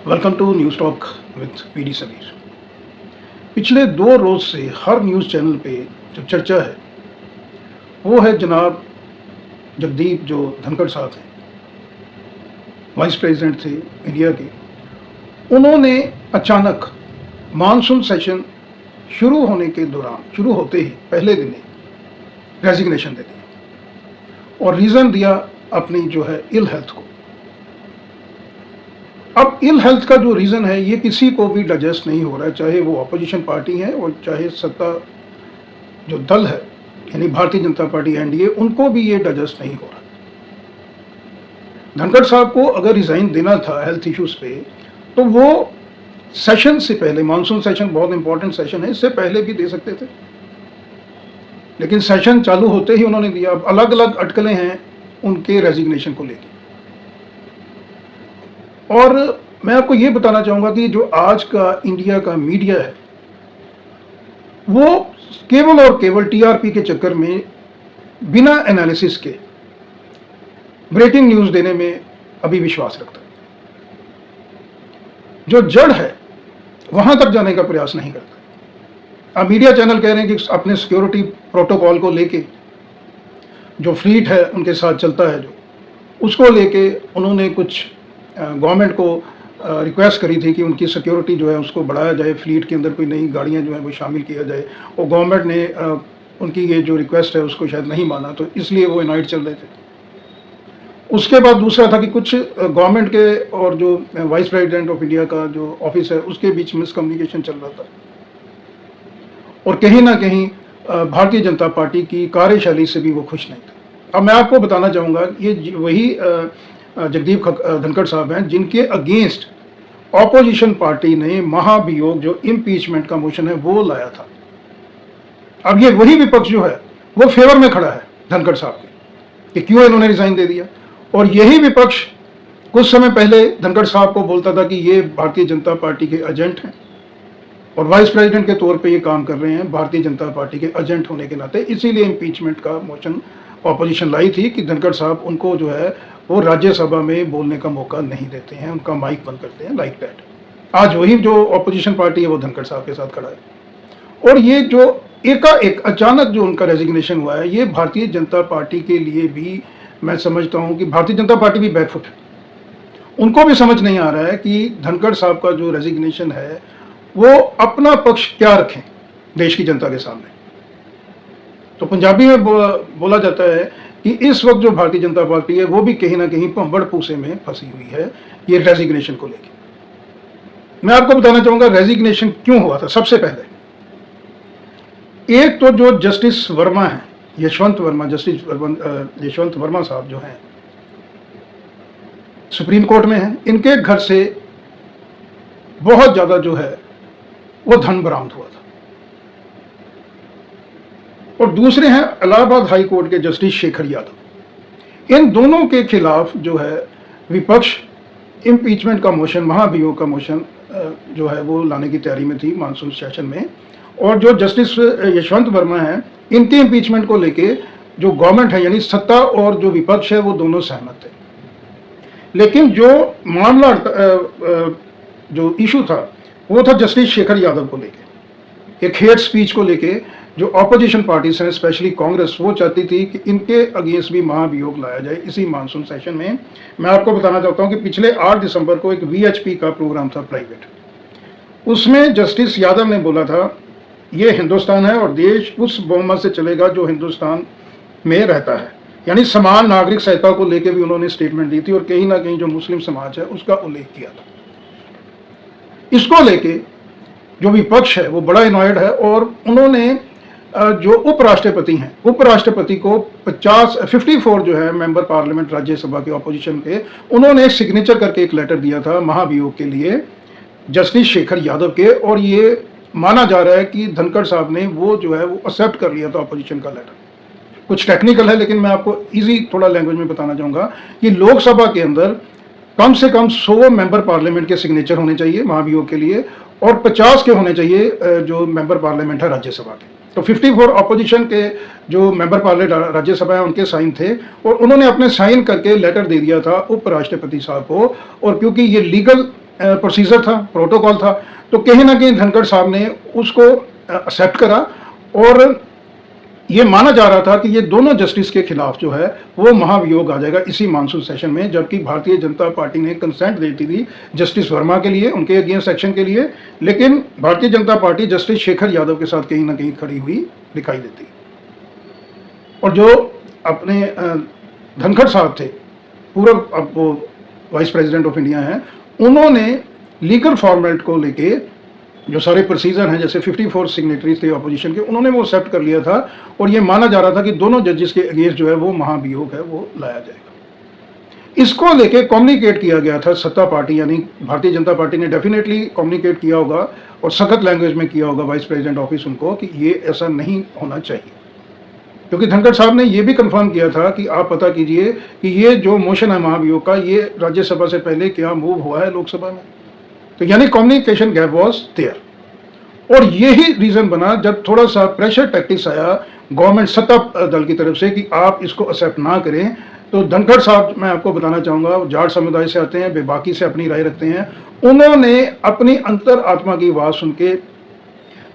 Welcome to news talk with PD Sameer. पिछले 2 रोज़ से हर news channel पे जो चर्चा है वो है जनाब जगदीप जो धनखड़ साहब हैं, वाइस प्रेसिडेंट थे इंडिया के। उन्होंने अचानक मानसून सेशन शुरू होने के दौरान, शुरू होते ही पहले दिन ही रेजिग्नेशन दे दिया और रीज़न दिया अपनी जो है इल हेल्थ को। अब इल हेल्थ का जो रीज़न है ये किसी को भी डाइजेस्ट नहीं हो रहा है, चाहे वो अपोजिशन पार्टी है और चाहे सत्ता जो दल है यानी भारतीय जनता पार्टी एनडीए, उनको भी ये डाइजेस्ट नहीं हो रहा। धनखड़ साहब को अगर रिज़ाइन देना था हेल्थ इश्यूज़ पे तो वो सेशन से पहले, मानसून सेशन बहुत इंपॉर्टेंट सेशन है, इससे पहले भी दे सकते थे, लेकिन सेशन चालू होते ही उन्होंने दिया। अब अलग अलग अटकलें हैं उनके रेजिग्नेशन को लेकर। और मैं आपको ये बताना चाहूँगा कि जो आज का इंडिया का मीडिया है वो केवल और केवल टीआरपी के चक्कर में बिना एनालिसिस के ब्रेकिंग न्यूज़ देने में अभी विश्वास रखता है। जो जड़ है वहाँ तक जाने का प्रयास नहीं करता। अब मीडिया चैनल कह रहे हैं कि अपने सिक्योरिटी प्रोटोकॉल को लेके जो फ्लीट है उनके साथ चलता है, जो उसको लेके उन्होंने कुछ गवर्नमेंट को रिक्वेस्ट करी थी कि उनकी सिक्योरिटी जो है उसको बढ़ाया जाए, फ्लीट के अंदर कोई नई गाड़ियां जो है वो शामिल किया जाए, और गवर्नमेंट ने उनकी ये जो रिक्वेस्ट है उसको शायद नहीं माना, तो इसलिए वो इनवाइट चल रहे थे। उसके बाद दूसरा था कि कुछ गवर्नमेंट के और जो वाइस प्रेसिडेंट ऑफ इंडिया का जो ऑफिस है उसके बीच मिसकम्युनिकेशन चल रहा था, और कहीं ना कहीं भारतीय जनता पार्टी की कार्यशैली से भी वो खुश नहीं था। अब मैं आपको बताना चाहूँगा ये वही जगदीप धनखड़ साहब हैं जिनके अगेंस्ट ऑपोजिशन पार्टी ने महाभियोग जो इम्पीचमेंट का मोशन है वो लाया था। अब ये वही विपक्ष जो है वो फेवर में खड़ा है धनखड़ साहब के कि क्यों इन्होंने रिजाइन दे दिया, और यही विपक्ष कुछ समय पहले धनखड़ साहब को बोलता था कि ये भारतीय जनता पार्टी के एजेंट हैं और वाइस प्रेसिडेंट के तौर पे ये काम कर रहे हैं भारतीय जनता पार्टी के एजेंट होने के नाते, इसीलिए इम्पीचमेंट का मोशन ऑपोजिशन लाई थी कि धनखड़ साहब उनको जो है वो राज्यसभा में बोलने का मौका नहीं देते हैं, उनका माइक बंद करते हैं, लाइक दैट। आज वही जो ऑपोजिशन पार्टी है वो धनखड़ साहब के साथ खड़ा है। और ये जो एकाएक अचानक जो उनका रेजिग्नेशन हुआ है ये भारतीय जनता पार्टी के लिए भी मैं समझता हूँ कि भारतीय जनता पार्टी भी बैकफुट है। उनको भी समझ नहीं आ रहा है कि धनखड़ साहब का जो रेजिग्नेशन है वो अपना पक्ष क्या रखें देश की जनता के सामने। तो पंजाबी में बोला जाता है कि इस वक्त जो भारतीय जनता पार्टी है वो भी कहीं ना कहीं भंबड़ पूसे में फंसी हुई है ये रेजिग्नेशन को लेकर। मैं आपको बताना चाहूंगा रेजिग्नेशन क्यों हुआ था। सबसे पहले एक तो जो जस्टिस वर्मा है, यशवंत वर्मा, जस्टिस यशवंत वर्मा साहब जो हैं सुप्रीम कोर्ट में हैं, इनके घर से बहुत ज्यादा जो है वो धन बरामद हुआ था। और दूसरे हैं इलाहाबाद हाई कोर्ट के जस्टिस शेखर यादव। इन दोनों के खिलाफ जो है विपक्ष इम्पीचमेंट का मोशन, महाभियोग का मोशन जो है वो लाने की तैयारी में थी मानसून सेशन में। और जो जस्टिस यशवंत वर्मा हैं इनके इम्पीचमेंट को लेके जो गवर्नमेंट है यानी सत्ता और जो विपक्ष है वो दोनों सहमत थे, लेकिन जो मामला जो इशू था वो था जस्टिस शेखर यादव को लेके, एक हेट स्पीच को लेके जो ऑपोजिशन पार्टीज हैं स्पेशली कांग्रेस वो चाहती थी कि इनके अगेंस्ट भी महाभियोग लाया जाए इसी मानसून सेशन में। मैं आपको बताना चाहता हूं कि पिछले 8 दिसंबर को एक वीएचपी का प्रोग्राम था प्राइवेट, उसमें जस्टिस यादव ने बोला था ये हिंदुस्तान है और देश उस बहुमत से चलेगा जो हिंदुस्तान में रहता है, यानी समान नागरिक संहिता को लेकर भी उन्होंने स्टेटमेंट दी थी और कहीं ना कहीं जो मुस्लिम समाज है उसका उल्लेख किया था। इसको लेके जो विपक्ष है वो बड़ा इनॉयड है और उन्होंने जो उपराष्ट्रपति हैं, उपराष्ट्रपति को 54 जो है मेंबर पार्लियामेंट राज्यसभा के ऑपोजिशन के, उन्होंने एक सिग्नेचर करके एक लेटर दिया था महाभियोग के लिए जस्टिस शेखर यादव के, और ये माना जा रहा है कि धनखड़ साहब ने वो जो है वो एक्सेप्ट कर लिया था ऑपोजिशन का लेटर। कुछ टेक्निकल है लेकिन मैं आपको इजी थोड़ा लैंग्वेज में बताना चाहूँगा कि लोकसभा के अंदर कम से कम 100 मेंबर पार्लियामेंट के सिग्नेचर होने चाहिए महाभियोग के लिए और 50 के होने चाहिए जो मेंबर पार्लियामेंट है राज्यसभा के। तो 54 ऑपोजिशन के जो मेंबर पार्लियामेंट राज्यसभा है उनके साइन थे और उन्होंने अपने साइन करके लेटर दे दिया था उपराष्ट्रपति साहब को, और क्योंकि ये लीगल प्रोसीजर था, प्रोटोकॉल था, तो कहीं ना कहीं धनखड़ साहब ने उसको एक्सेप्ट करा और ये माना जा रहा था कि ये दोनों जस्टिस के खिलाफ जो है वो महाभियोग आ जाएगा इसी मानसून सेशन में, जबकि भारतीय जनता पार्टी ने कंसेंट देती थी जस्टिस वर्मा के लिए, उनके अगेंस्ट एक्शन के लिए, लेकिन भारतीय जनता पार्टी जस्टिस शेखर यादव के साथ कहीं ना कहीं खड़ी हुई दिखाई देती। और जो अपने धनखड़ साहब थे, पूर्व अब वो वाइस प्रेसिडेंट ऑफ इंडिया हैं, उन्होंने लीगल फॉर्मेट को लेके जो सारे प्रोसीजर हैं, जैसे 54 सिग्नेटरीज थे अपोजिशन के, उन्होंने वो एक्सेप्ट कर लिया था और ये माना जा रहा था कि दोनों जजेस के अगेंस्ट जो है वो महाभियोग है वो लाया जाएगा। इसको लेके कम्युनिकेट किया गया था सत्ता पार्टी यानी भारतीय जनता पार्टी ने डेफिनेटली कम्युनिकेट किया होगा और सख्त लैंग्वेज में किया होगा वाइस प्रेसिडेंट ऑफिस उनको कि ये ऐसा नहीं होना चाहिए, क्योंकि धनखड़ साहब ने ये भी कंफर्म किया था कि आप पता कीजिए कि ये जो मोशन है महाभियोग का, ये राज्यसभा से पहले क्या मूव हुआ है लोकसभा में। तो यानी कम्युनिकेशन गैप वाज देयर और यही रीजन बना जब थोड़ा सा प्रेशर टैक्टिक्स आया गवर्नमेंट सत्ता दल की तरफ से कि आप इसको एक्सेप्ट ना करें, तो धनखड़ साहब, मैं आपको बताना चाहूँगा, जाट समुदाय से आते हैं, बेबाकी से अपनी राय रखते हैं, उन्होंने अपनी अंतर आत्मा की आवाज़ सुन के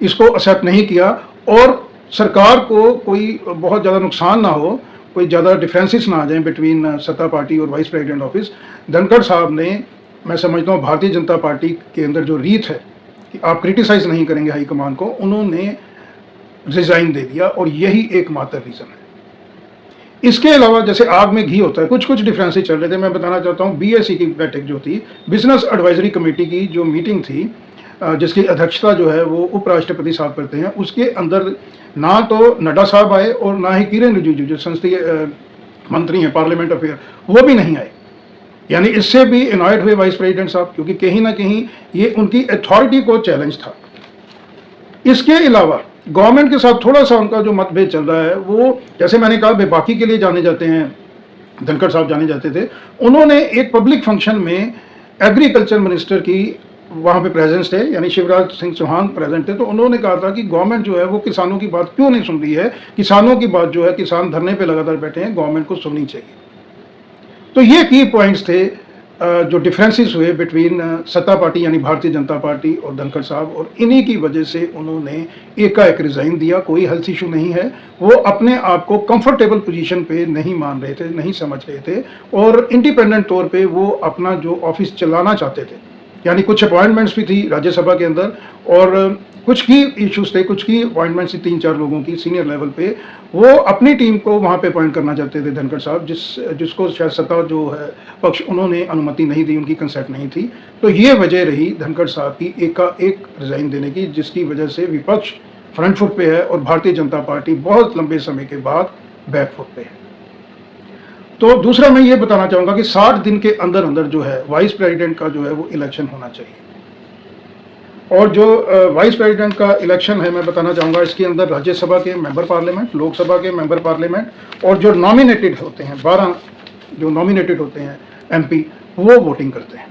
इसको एक्सेप्ट नहीं किया और सरकार को कोई बहुत ज़्यादा नुकसान ना हो, कोई ज़्यादा डिफरेंसेस ना आ जाएं बिटवीन सत्ता पार्टी और वाइस प्रेसिडेंट ऑफिस, धनखड़ साहब ने, मैं समझता हूँ भारतीय जनता पार्टी के अंदर जो रीत है कि आप क्रिटिसाइज नहीं करेंगे हाईकमान को, उन्होंने रिजाइन दे दिया और यही एकमात्र रीज़न है। इसके अलावा जैसे आग में घी होता है, कुछ कुछ डिफरेंसेस चल रहे थे। मैं बताना चाहता हूँ बीएससी की बैठक जो थी, बिजनेस एडवाइजरी कमेटी की जो मीटिंग थी, जिसकी अध्यक्षता जो है वो उपराष्ट्रपति साहब करते हैं, उसके अंदर ना तो नड्डा साहब आए और ना ही किरेन रिजिजू जो संसदीय मंत्री हैं पार्लियामेंट अफेयर, वो भी नहीं आए। यानी इससे भी इनॉयड हुए वाइस प्रेसिडेंट साहब, क्योंकि कहीं ना कहीं ये उनकी अथॉरिटी को चैलेंज था। इसके अलावा गवर्नमेंट के साथ थोड़ा सा उनका जो मतभेद चल रहा है, वो जैसे मैंने कहा बेबाकी के लिए जाने जाते हैं, धनखड़ साहब जाने जाते थे, उन्होंने एक पब्लिक फंक्शन में एग्रीकल्चर मिनिस्टर की वहाँ पे प्रेजेंस थे, यानी शिवराज सिंह चौहान प्रेजेंट थे, तो उन्होंने कहा था कि गवर्नमेंट जो है वो किसानों की बात क्यों नहीं सुन रही है, किसानों की बात जो है, किसान धरने पे लगातार बैठे हैं, गवर्नमेंट को सुननी चाहिए। तो ये की पॉइंट्स थे जो डिफरेंसेस हुए बिटवीन सत्ता पार्टी यानी भारतीय जनता पार्टी और धनखड़ साहब, और इन्हीं की वजह से उन्होंने एकाएक रिजाइन दिया। कोई हेल्थ इशू नहीं है, वो अपने आप को कंफर्टेबल पोजीशन पे नहीं मान रहे थे, नहीं समझ रहे थे और इंडिपेंडेंट तौर पे वो अपना जो ऑफिस चलाना चाहते थे। यानी कुछ अपॉइंटमेंट्स भी थी राज्यसभा के अंदर और कुछ की इश्यूज थे, कुछ की अपॉइंटमेंट्स थी 3-4 लोगों की सीनियर लेवल पे, वो अपनी टीम को वहाँ पे अपॉइंट करना चाहते थे धनखड़ साहब, जिसको शायद सत्ता जो है पक्ष उन्होंने अनुमति नहीं दी, उनकी कंसेंट नहीं थी। तो ये वजह रही धनखड़ साहब की एक रिजाइन देने की, जिसकी वजह से विपक्ष फ्रंट फुट पे है और भारतीय जनता पार्टी बहुत लंबे समय के बाद बैक फुट पे है। तो दूसरा मैं ये बताना चाहूँगा कि 60 दिन के अंदर अंदर जो है वाइस प्रेसिडेंट का जो है वो इलेक्शन होना चाहिए। और जो वाइस प्रेसिडेंट का इलेक्शन है, मैं बताना चाहूँगा, इसके अंदर राज्यसभा के मेंबर पार्लियामेंट, लोकसभा के मेंबर पार्लियामेंट और जो नॉमिनेटेड होते हैं 12 जो नॉमिनेटेड होते हैं एमपी, वो वोटिंग करते हैं।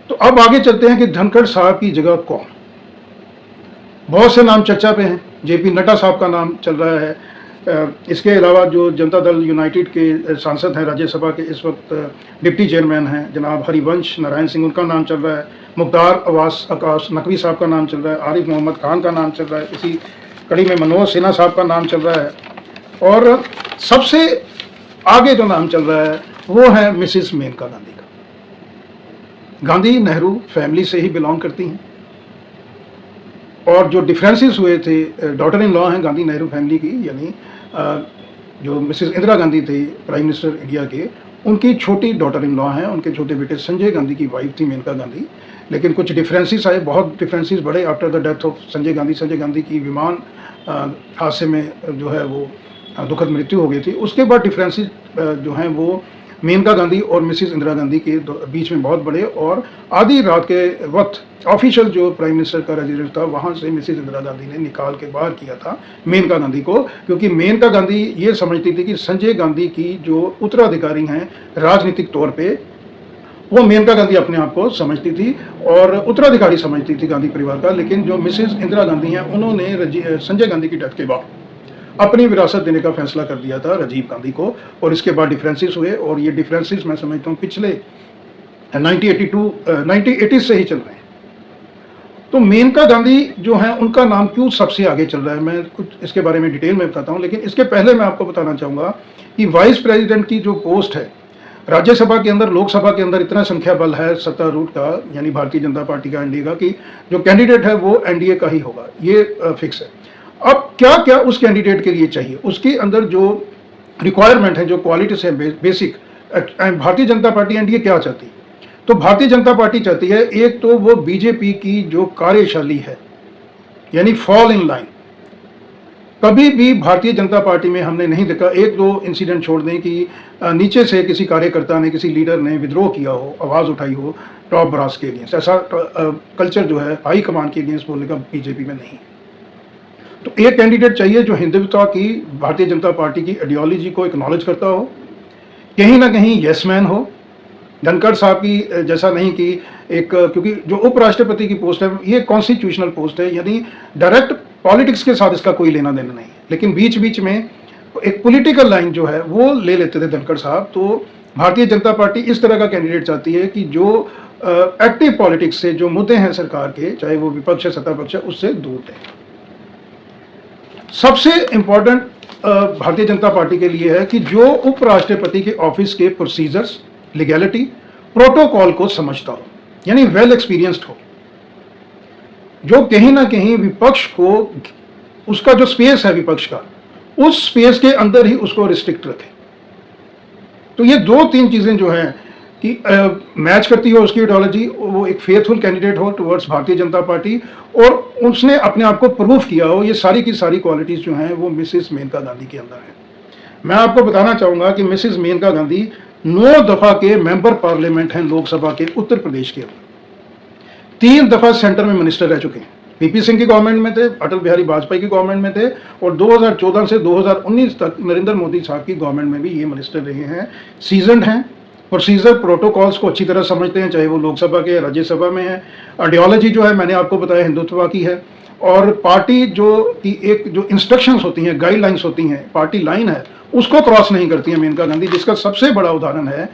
तो अब आगे चलते हैं कि धनखड़ साहब की जगह कौन। बहुत से नाम चर्चा पे हैं, जेपी नड्डा साहब का नाम चल रहा है। इसके अलावा जो जनता दल यूनाइटेड के सांसद हैं राज्यसभा के, इस वक्त डिप्टी चेयरमैन हैं जनाब हरिवंश नारायण सिंह, उनका नाम चल रहा है। मुख्तार अब्बास आकाश नकवी साहब का नाम चल रहा है। आरिफ मोहम्मद खान का नाम चल रहा है। इसी कड़ी में मनोज सिन्हा साहब का नाम चल रहा है। और सबसे आगे जो नाम चल रहा है वो है मिसिस मेनका गांधी का। गांधी नेहरू फैमिली से ही बिलोंग करती हैं और जो डिफरेंसेस हुए थे, डॉटर इन लॉ हैं गांधी नेहरू फैमिली की, यानी जो मिसेस इंदिरा गांधी थे प्राइम मिनिस्टर इंडिया के, उनकी छोटी डॉटर इन लॉ हैं, उनके छोटे बेटे संजय गांधी की वाइफ थी मेनका गांधी। लेकिन कुछ डिफरेंसेस आए, बहुत डिफरेंसेस बढ़े after the death of Sanjay Gandhi. Sanjay Gandhi की विमान हादसे में जो है वो दुखद मृत्यु हो गई थी। उसके बाद डिफरेंसेस जो हैं वो मेनका गांधी और मिसिस इंदिरा गांधी के बीच में बहुत बड़े, और आधी रात के वक्त ऑफिशियल जो प्राइम मिनिस्टर का रेजिडेंस था वहाँ से मिसिस इंदिरा गांधी ने निकाल के बाहर किया था मेनका गांधी को, क्योंकि मेनका गांधी ये समझती थी कि संजय गांधी की जो उत्तराधिकारी हैं राजनीतिक तौर पे, वो मेनका गांधी अपने आप को समझती थी और उत्तराधिकारी समझती थी गांधी परिवार का। लेकिन जो मिसिस इंदिरा गांधी हैं उन्होंने संजय गांधी की डेथ के बाद अपनी विरासत देने का फैसला कर दिया था राजीव गांधी को, और इसके बाद डिफरेंसेस हुए। और ये डिफरेंसेस मैं समझता हूँ पिछले 1982 1980 से ही चल रहे हैं। तो मेनका गांधी जो हैं उनका नाम क्यों सबसे आगे चल रहा है, मैं कुछ इसके बारे में डिटेल में बताता हूँ, लेकिन इसके पहले मैं आपको बताना चाहूँगा कि वाइस प्रेसिडेंट की जो पोस्ट है राज्यसभा के अंदर, लोकसभा के अंदर इतना संख्या बल है सत्तारूढ़ का, यानी भारतीय जनता पार्टी का, एनडीए का, कि जो कैंडिडेट है वो एनडीए का ही होगा, ये फिक्स है। अब क्या क्या उस कैंडिडेट के लिए चाहिए, उसके अंदर जो रिक्वायरमेंट है, जो क्वालिटीज है basic, Bharatiya Janata party NDA क्या चाहती है? तो भारतीय जनता पार्टी चाहती है, एक तो वो बीजेपी की जो कार्यशैली है, यानी फॉल इन लाइन। कभी भी भारतीय जनता पार्टी में हमने नहीं देखा, एक दो इंसिडेंट छोड़ दें, कि नीचे से किसी कार्यकर्ता ने, किसी लीडर ने विद्रोह किया हो, आवाज़ उठाई हो टॉप ब्रास के अगेंस्ट। ऐसा कल्चर जो है हाई कमान के अगेंस्ट बोलने का बीजेपी में नहीं। तो एक कैंडिडेट चाहिए जो हिंदुत्व की, भारतीय जनता पार्टी की आइडियोलॉजी को एक्नॉलेज करता हो, कहीं ना कहीं यस मैन हो। धनखड़ साहब की जैसा नहीं कि एक, क्योंकि जो उपराष्ट्रपति की पोस्ट है ये कॉन्स्टिट्यूशनल पोस्ट है, यानी डायरेक्ट पॉलिटिक्स के साथ इसका कोई लेना देना नहीं है, लेकिन बीच बीच में एक पॉलिटिकल लाइन जो है वो ले लेते थे धनखड़ साहब। तो भारतीय जनता पार्टी इस तरह का कैंडिडेट चाहती है कि जो एक्टिव पॉलिटिक्स से, जो मुद्दे हैं सरकार के, चाहे वो विपक्ष है सत्ता पक्ष है, उससे दूर है। सबसे इंपॉर्टेंट भारतीय जनता पार्टी के लिए है कि जो उपराष्ट्रपति के ऑफिस के प्रोसीजर्स, लीगैलिटी, प्रोटोकॉल को समझता हो, यानी वेल एक्सपीरियंस्ड हो, जो कहीं ना कहीं विपक्ष को, उसका जो स्पेस है विपक्ष का, उस स्पेस के अंदर ही उसको रिस्ट्रिक्ट रखे। तो ये दो तीन चीजें जो हैं कि मैच करती हो उसकी आइडियोलॉजी, वो एक फेथफुल कैंडिडेट हो टुवर्ड्स भारतीय जनता पार्टी, और उसने अपने आप को प्रूफ किया हो। ये सारी की सारी क्वालिटीज जो हैं वो मिसेस मेनका गांधी के अंदर है। मैं आपको बताना चाहूंगा कि मिसेस मेनका गांधी 9 दफा के मेंबर पार्लियामेंट हैं लोकसभा के उत्तर प्रदेश के अंदर, 3 दफा सेंटर में मिनिस्टर रह चुके हैं। पीपी सिंह की गवर्नमेंट में थे, अटल बिहारी वाजपेयी की गवर्नमेंट में थे, और 2014 से 2019 तक नरेंद्र मोदी साहब की गवर्नमेंट में भी ये मिनिस्टर रहे हैं। सीजनड हैं, प्रोसीजर प्रोटोकॉल्स को अच्छी तरह समझते हैं, चाहे वो लोकसभा के या राज्यसभा में है। आइडियोलॉजी जो है मैंने आपको बताया हिंदुत्व की है, और पार्टी जो की एक जो इंस्ट्रक्शंस होती हैं, गाइडलाइंस होती हैं, पार्टी लाइन है, उसको क्रॉस नहीं करती है मेनका गांधी। जिसका सबसे बड़ा उदाहरण है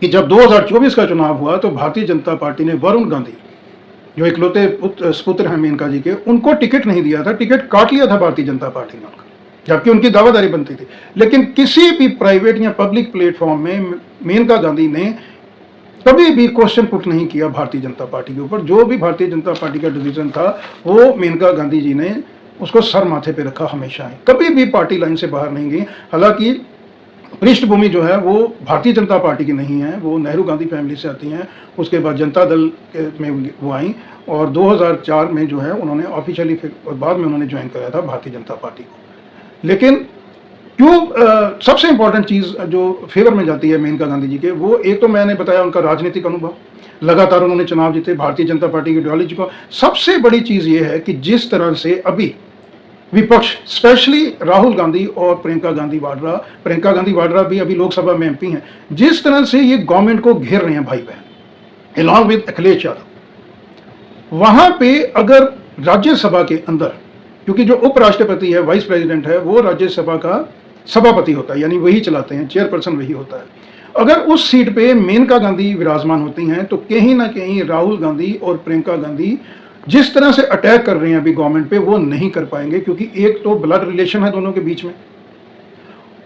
कि जब 2024 का चुनाव हुआ तो भारतीय जनता पार्टी ने वरुण गांधी, जो इकलौते सुपुत्र हैं मेनका जी के, उनको टिकट नहीं दिया था, टिकट काट लिया था भारतीय जनता पार्टी ने उनका, जबकि उनकी दावेदारी बनती थी। लेकिन किसी भी प्राइवेट या पब्लिक प्लेटफॉर्म में मेनका गांधी ने कभी भी क्वेश्चन पुट नहीं किया भारतीय जनता पार्टी के ऊपर। जो भी भारतीय जनता पार्टी का डिसीजन था वो मेनका गांधी जी ने उसको सर माथे पे रखा हमेशा ही, कभी भी पार्टी लाइन से बाहर नहीं गई। हालांकि पृष्ठभूमि जो है वो भारतीय जनता पार्टी की नहीं है, वो नेहरू गांधी फैमिली से आती हैं, उसके बाद जनता दल में वो आई, और 2004 में जो है उन्होंने ऑफिशियली, फिर बाद में उन्होंने ज्वाइन कराया था भारतीय जनता पार्टी को। लेकिन क्यों सबसे इंपॉर्टेंट चीज़ जो फेवर में जाती है मेनका गांधी जी के, वो एक तो मैंने बताया उनका राजनीतिक अनुभव, लगातार उन्होंने चुनाव जीते, भारतीय जनता पार्टी की आइडियोलॉजी को। सबसे बड़ी चीज़ ये है कि जिस तरह से अभी विपक्ष, स्पेशली राहुल गांधी और प्रियंका गांधी वाड्रा भी अभी लोकसभा में एमपी हैं, जिस तरह से ये गवर्नमेंट को घेर रहे हैं भाई बहन, अलॉन्ग विद अखिलेश यादव, वहां पे अगर राज्यसभा के अंदर, क्योंकि जो उपराष्ट्रपति है, वाइस प्रेसिडेंट है, वो राज्यसभा का सभापति होता है, यानी वही चलाते हैं, चेयरपर्सन वही होता है। अगर उस सीट पे मेनका गांधी विराजमान होती हैं तो कहीं ना कहीं राहुल गांधी और प्रियंका गांधी जिस तरह से अटैक कर रहे हैं अभी गवर्नमेंट पे, वो नहीं कर पाएंगे, क्योंकि एक तो ब्लड रिलेशन है दोनों के बीच में,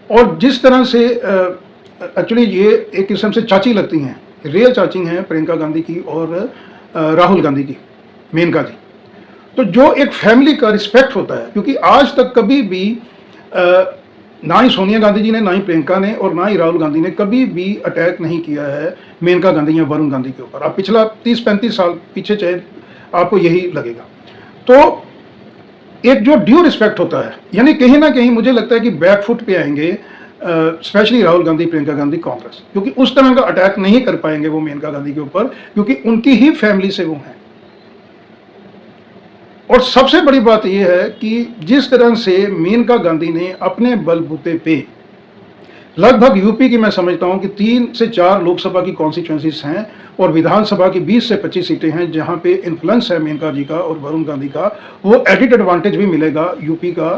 और जिस तरह से एक्चुअली ये एक किस्म से चाची लगती हैं, रियल चाची हैं प्रियंका गांधी की और राहुल गांधी की, मेनका जी। तो जो एक फैमिली का रिस्पेक्ट होता है, क्योंकि आज तक कभी भी ना ही सोनिया गांधी जी ने, ना ही प्रियंका ने, और ना ही राहुल गांधी ने कभी भी अटैक नहीं किया है मेनका गांधी या वरुण गांधी के ऊपर। आप पिछला 30-35 साल पीछे चाहे आपको यही लगेगा। तो एक जो ड्यू रिस्पेक्ट होता है, यानी कहीं ना कहीं मुझे लगता है कि बैकफुट पे आएंगे स्पेशली राहुल गांधी, प्रियंका गांधी, कांग्रेस, क्योंकि उस तरह का अटैक नहीं कर पाएंगे वो मेनका गांधी के ऊपर, क्योंकि उनकी ही फैमिली से वो हैं। और सबसे बड़ी बात यह है कि जिस तरह से मेनका गांधी ने अपने बलबूते पे लगभग यूपी की, मैं समझता हूं कि 3 से 4 लोकसभा की कॉन्स्टिट्यूएंसीज हैं और विधानसभा की 20 से 25 सीटें हैं जहां पे इन्फ्लुएंस है मेनका जी का और वरुण गांधी का, वो एडिड एडवांटेज भी मिलेगा यूपी का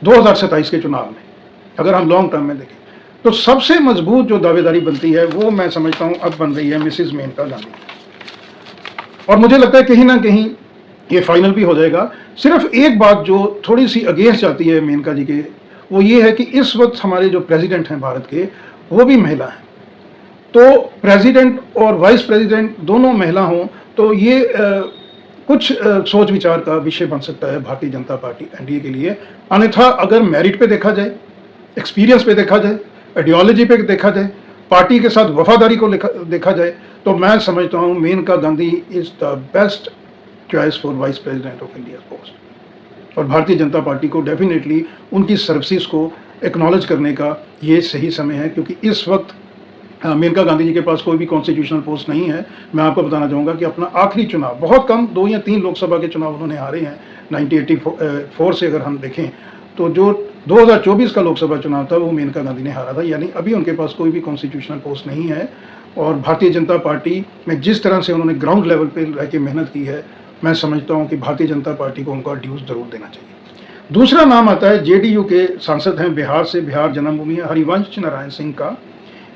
2027 के चुनाव में, अगर हम लॉन्ग टर्म में देखें। तो सबसे मजबूत जो दावेदारी बनती है वो मैं समझता हूँ अब बन रही है मिसिज मेनका गांधी। और मुझे लगता है कहीं ना कहीं ये फाइनल भी हो जाएगा। सिर्फ एक बात जो थोड़ी सी अगेंस्ट जाती है मेनका जी के, वो ये है कि इस वक्त हमारे जो प्रेसिडेंट हैं भारत के, वो भी महिला हैं। तो प्रेसिडेंट और वाइस प्रेसिडेंट दोनों महिला हों तो ये कुछ सोच विचार का विषय बन सकता है भारतीय जनता पार्टी एनडीए के लिए। अन्यथा अगर मेरिट पे देखा जाए, एक्सपीरियंस पे देखा जाए, आइडियोलॉजी पे देखा जाए, पार्टी के साथ वफादारी को देखा जाए, तो मैं समझता हूँ Maneka Gandhi is the best choice for vice president of India post. और भारतीय जनता पार्टी को डेफिनेटली उनकी सर्विसेज को एक्नॉलेज करने का ये सही समय है, क्योंकि इस वक्त मेनका गांधी जी के पास कोई भी कॉन्स्टिट्यूशनल पोस्ट नहीं है। मैं आपको बताना चाहूँगा कि अपना आखिरी चुनाव, बहुत कम 2 या 3 लोकसभा के चुनाव उन्होंने हारे हैं 1984 से अगर हम देखें, तो जो 2024 का लोकसभा चुनाव था वो मेनका गांधी ने हारा था। यानी अभी उनके पास कोई भी कॉन्स्टिट्यूशनल पोस्ट नहीं है। और भारतीय जनता पार्टी में जिस तरह से उन्होंने ग्राउंड लेवल पर रह के मेहनत की है, मैं समझता हूँ कि भारतीय जनता पार्टी को उनका ड्यूज जरूर देना चाहिए। दूसरा नाम आता है जेडीयू के सांसद हैं बिहार से, बिहार जन्मभूमि है, हरिवंश नारायण सिंह का।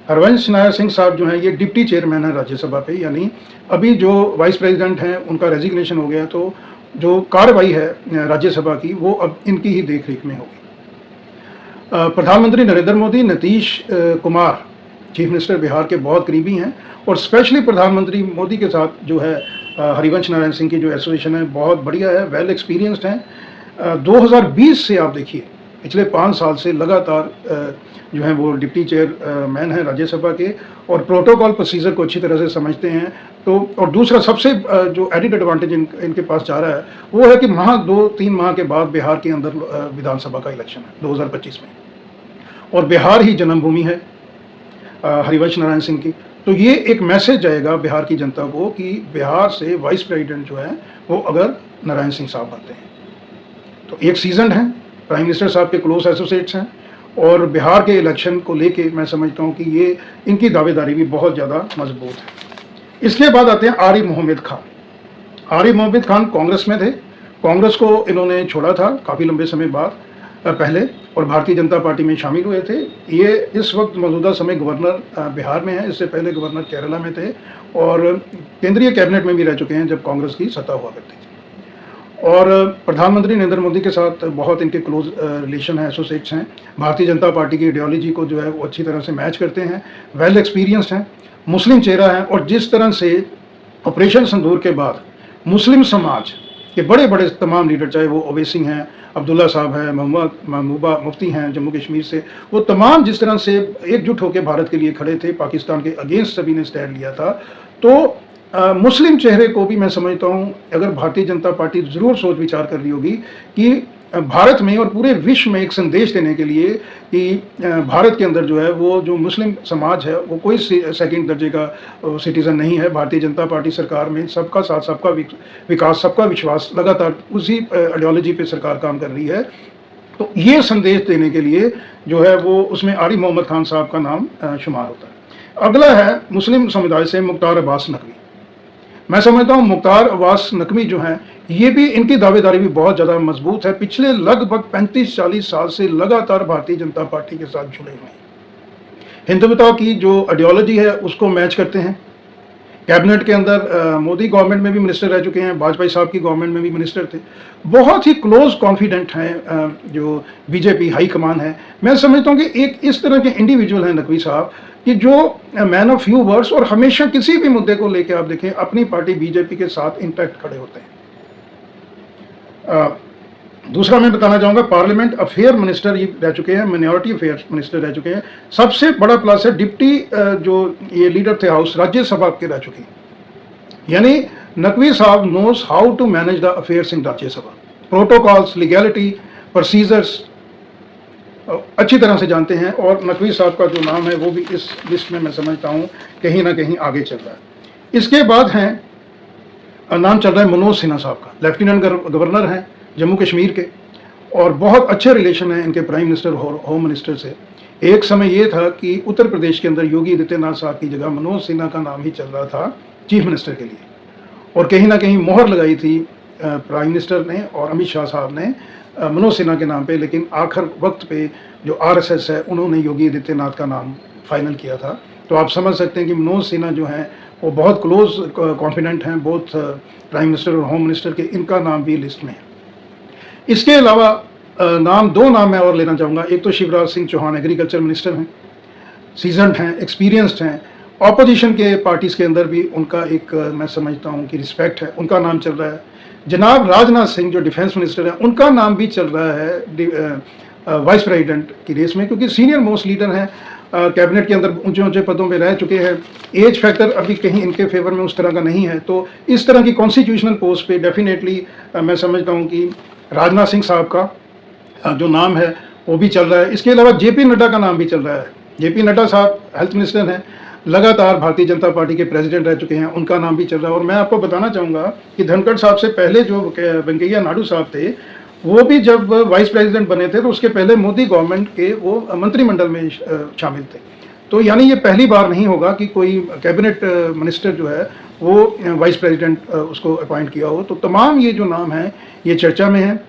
हरिवंश नारायण सिंह साहब जो हैं ये डिप्टी चेयरमैन है राज्यसभा पे, यानी अभी जो वाइस प्रेसिडेंट हैं उनका रेजिग्नेशन हो गया, तो जो कार्रवाई है राज्यसभा की वो अब इनकी ही देख रेख में होगी। प्रधानमंत्री नरेंद्र मोदी, नीतीश कुमार चीफ मिनिस्टर बिहार के बहुत करीबी हैं, और स्पेशली प्रधानमंत्री मोदी के साथ जो है हरिवंश नारायण सिंह की जो एसोसिएशन है बहुत बढ़िया है, वेल एक्सपीरियंस्ड हैं। 2020 से आप देखिए पिछले 5 साल से लगातार जो है वो डिप्टी चेयरमैन है राज्यसभा के, और प्रोटोकॉल प्रोसीजर को अच्छी तरह से समझते हैं। तो और दूसरा सबसे जो एडिड एडवांटेज इनके पास जा रहा है वो है कि 2-3 माह के बाद बिहार के अंदर विधानसभा का इलेक्शन है 2025 में, और बिहार ही जन्मभूमि है हरिवंश नारायण सिंह की। तो ये एक मैसेज जाएगा बिहार की जनता को कि बिहार से वाइस प्रेसिडेंट जो है वो अगर नारायण सिंह साहब बनते हैं तो एक सीजन है, प्राइम मिनिस्टर साहब के क्लोज एसोसिएट्स हैं, और बिहार के इलेक्शन को लेके मैं समझता हूँ कि ये इनकी दावेदारी भी बहुत ज़्यादा मजबूत है। इसके बाद आते हैं आरिफ मोहम्मद खान। आरिफ मोहम्मद खान कांग्रेस में थे, कांग्रेस को इन्होंने छोड़ा था काफ़ी लंबे समय बाद पहले, और भारतीय जनता पार्टी में शामिल हुए थे। ये इस वक्त मौजूदा समय गवर्नर बिहार में है, इससे पहले गवर्नर केरला में थे, और केंद्रीय कैबिनेट में भी रह चुके हैं जब कांग्रेस की सत्ता हुआ करती थी। और प्रधानमंत्री नरेंद्र मोदी के साथ बहुत इनके क्लोज रिलेशन है, एसोसिएट्स हैं। भारतीय जनता पार्टी की आइडियोलॉजी को जो है वो अच्छी तरह से मैच करते हैं, वेल एक्सपीरियंस्ड हैं, मुस्लिम चेहरा है। और जिस तरह से ऑपरेशन सिंदूर के बाद मुस्लिम समाज के बड़े बड़े तमाम लीडर, चाहे वो ओवैसी हैं, अब्दुल्ला साहब हैं, मोहम्मद महबूबा मुफ्ती हैं जम्मू कश्मीर से, वो तमाम जिस तरह से एकजुट होकर भारत के लिए खड़े थे, पाकिस्तान के अगेंस्ट सभी ने स्टैंड लिया था। तो मुस्लिम चेहरे को भी मैं समझता हूँ अगर भारतीय जनता पार्टी ज़रूर सोच विचार कर रही होगी कि भारत में और पूरे विश्व में एक संदेश देने के लिए कि भारत के अंदर जो है वो जो मुस्लिम समाज है वो कोई सेकंड दर्जे का सिटीज़न नहीं है। भारतीय जनता पार्टी सरकार में सबका साथ, सबका विकास, सबका विश्वास, लगातार उसी आइडियोलॉजी पे सरकार काम कर रही है। तो ये संदेश देने के लिए जो है वो उसमें आरिफ मोहम्मद खान साहब का नाम शुमार होता है। अगला है मुस्लिम समुदाय से मुख्तार अब्बास नकवी। मैं समझता हूँ मुख्तार अब्बास नकवी जो हैं ये भी, इनकी दावेदारी भी बहुत ज़्यादा मजबूत है। पिछले लगभग 35-40 साल से लगातार भारतीय जनता पार्टी के साथ जुड़े हुए हैं, हिंदुत्व की जो आइडियोलॉजी है उसको मैच करते हैं। कैबिनेट के अंदर मोदी गवर्नमेंट में भी मिनिस्टर रह चुके हैं, वाजपेयी साहब की गवर्नमेंट में भी मिनिस्टर थे, बहुत ही क्लोज कॉन्फिडेंट हैं जो बीजेपी हाई कमान है। मैं समझता हूँ कि एक इस तरह के इंडिविजुअल हैं नकवी साहब कि जो मैन ऑफ फ्यू वर्ड्स, और हमेशा किसी भी मुद्दे को लेकर आप देखें अपनी पार्टी बीजेपी के साथ इंटैक्ट खड़े होते हैं। दूसरा मैं बताना चाहूँगा पार्लियामेंट अफेयर मिनिस्टर ये रह चुके हैं, माइनॉरिटी अफेयर मिनिस्टर रह चुके हैं। सबसे बड़ा प्लस है डिप्टी जो ये लीडर थे हाउस, राज्यसभा के रह चुके हैं। यानी नकवी साहब knows how to manage the affairs in Rajya Sabha, protocols, legality, procedures अच्छी तरह से जानते हैं। और नकवी साहब का जो नाम है वो भी इस लिस्ट में मैं समझता हूँ कहीं ना कहीं आगे चल रहा है। इसके बाद हैं नाम चल रहा है मनोज सिन्हा साहब का, लेफ्टिनेंट गवर्नर हैं जम्मू कश्मीर के, और बहुत अच्छे रिलेशन हैं इनके प्राइम मिनिस्टर और होम मिनिस्टर से। एक समय ये था कि उत्तर प्रदेश के अंदर योगी आदित्यनाथ साहब की जगह मनोज सिन्हा का नाम ही चल रहा था चीफ मिनिस्टर के लिए, और कहीं ना कहीं मोहर लगाई थी प्राइम मिनिस्टर ने और अमित शाह साहब ने मनोज सिन्हा के नाम पे, लेकिन आखिर वक्त पे जो आरएसएस है उन्होंने योगी आदित्यनाथ का नाम फाइनल किया था। तो आप समझ सकते हैं कि मनोज सिन्हा जो हैं वो बहुत क्लोज कॉन्फिडेंट हैं, बोथ प्राइम मिनिस्टर और होम मिनिस्टर के, इनका नाम भी लिस्ट में है। इसके अलावा दो नाम मैं और लेना चाहूँगा। एक तो शिवराज सिंह चौहान एग्रीकल्चर मिनिस्टर हैं, सीजन्ड हैं, एक्सपीरियंस्ड हैं, ऑपोजिशन के पार्टीज़ के अंदर भी उनका एक मैं समझता हूँ कि रिस्पेक्ट है, उनका नाम चल रहा है। जनाब राजनाथ सिंह जो डिफेंस मिनिस्टर हैं, उनका नाम भी चल रहा है वाइस प्रेसिडेंट की रेस में, क्योंकि सीनियर मोस्ट लीडर हैं, कैबिनेट के अंदर ऊंचे ऊंचे पदों पे रह चुके हैं। एज फैक्टर अभी कहीं इनके फेवर में उस तरह का नहीं है, तो इस तरह की कॉन्स्टिट्यूशनल पोस्ट पे डेफिनेटली मैं समझता हूँ कि राजनाथ सिंह साहब का जो नाम है वो भी चल रहा है। इसके अलावा जेपी नड्डा का नाम भी चल रहा है। जेपी नड्डा साहब हेल्थ मिनिस्टर हैं, लगातार भारतीय जनता पार्टी के प्रेसिडेंट रह चुके हैं, उनका नाम भी चल रहा है। और मैं आपको बताना चाहूँगा कि धनखड़ साहब से पहले जो वेंकैया नायडू साहब थे, वो भी जब वाइस प्रेसिडेंट बने थे तो उसके पहले मोदी गवर्नमेंट के वो मंत्रिमंडल में शामिल थे। तो यानी ये पहली बार नहीं होगा कि कोई कैबिनेट मिनिस्टर जो है वो वाइस प्रेसिडेंट उसको अपॉइंट किया हो। तो तमाम ये जो नाम हैं ये चर्चा में हैं,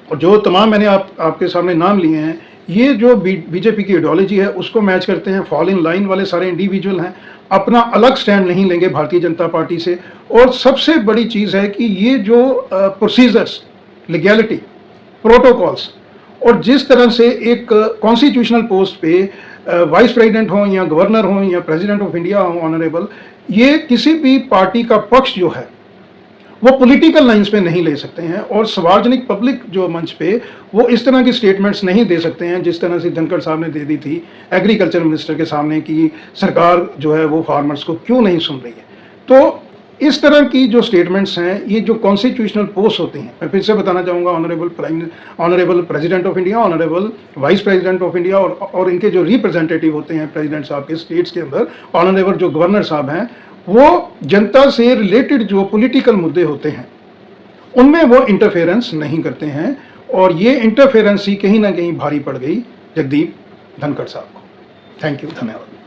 और जो तमाम मैंने आपके सामने नाम लिए हैं, ये जो बीजेपी की आइडियोलॉजी है उसको मैच करते हैं। फॉल इन लाइन वाले सारे इंडिविजुअल हैं, अपना अलग स्टैंड नहीं लेंगे भारतीय जनता पार्टी से। और सबसे बड़ी चीज़ है कि ये जो प्रोसीजर्स, लीगैलिटी, प्रोटोकॉल्स, और जिस तरह से एक कॉन्स्टिट्यूशनल पोस्ट पे वाइस प्रेसिडेंट हों या गवर्नर हों या प्रेसिडेंट ऑफ इंडिया हों ऑनरेबल, ये किसी भी पार्टी का पक्ष जो है वो पॉलिटिकल लाइंस पे नहीं ले सकते हैं, और सार्वजनिक पब्लिक जो मंच पे वो इस तरह की स्टेटमेंट्स नहीं दे सकते हैं जिस तरह से धनखड़ साहब ने दे दी थी एग्रीकल्चर मिनिस्टर के सामने कि सरकार जो है वो फार्मर्स को क्यों नहीं सुन रही है। तो इस तरह की जो स्टेटमेंट्स हैं, ये जो कॉन्स्टिट्यूशनल पोस्ट होती हैं, मैं फिर से बताना चाहूँगा, honourable president of India, honourable vice president of India, और इनके जो रिप्रेजेंटेटिव होते हैं प्रेसिडेंट साहब के स्टेट्स के अंदर, ऑनरेबल जो गवर्नर साहब हैं, वो जनता से रिलेटेड जो पॉलिटिकल मुद्दे होते हैं उनमें वो इंटरफेरेंस नहीं करते हैं। और ये इंटरफेरेंस ही कहीं ना कहीं भारी पड़ गई जगदीप धनखड़ साहब को। थैंक यू, धन्यवाद।